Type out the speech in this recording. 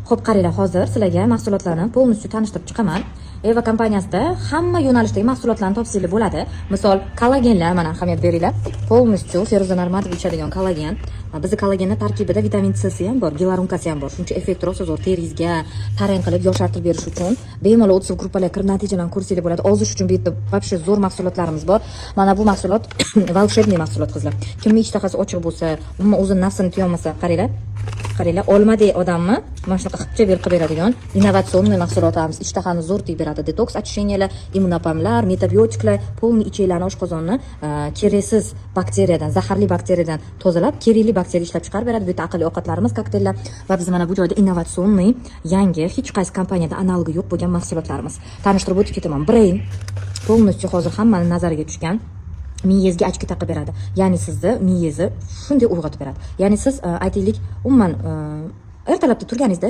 Xo'p, qaranglar, hozir sizlarga mahsulotlarni полностью tanishtirib chiqaman. Eva kompaniyasida hamma yo'nalishdagi mahsulotlarni topsangiz bo'ladi. Misol, kollagenlar, mana ahamiyat beringlar. Полностью Feruza Normatova ichadigan kollagen. Bizni kollagenni tarkibida vitamin C ham bor, gilarunkasi ham bor. Shuning uchun effekt rosa zo'r, teringizga tarang qilib yoshartirib berish uchun bemalol 30 gruppalar kirib natijalarni ko'rsangiz bo'ladi. Ozish uchun bu yerda вообще zo'r mahsulotlarimiz bor. Mana bu mahsulot волшебный mahsulot qizlar. Kimning ishtahasi ochiq bo'lsa, umuman o'zini nafsini tiya olmasa, qaranglar. Qaranglar, olmadek odamni mana shunaqa xipcha berib beradigan innovatsionniy mahsulotlarimiz ishtahani zo'r tiyib beradi. Detoks очищениyalar, immunopamlar, metabiotiklar, polni ichaklarni oshqozonni keraksiz bakteriyadan, zaharli bakteriyadan tozalab, kerakli bakteriya ishlab chiqarib beradi. Bu yerda aqlli ovqatlarimiz, kokteyllar va biz mana bu joyda innovatsionniy, yangi, hech qaysi kompaniyada analogi yo'q bo'lgan mahsulotlarimiz. Tanishtirib o'tib ketaman. Brain полностью hozir hammaning nazariga tushgan. Miyangizga ochki taqib beradi. Ya'ni sizni miyangizni shunday uyg'otib beradi. Ya'ni siz aytaylik, umuman ertalabda turganingizda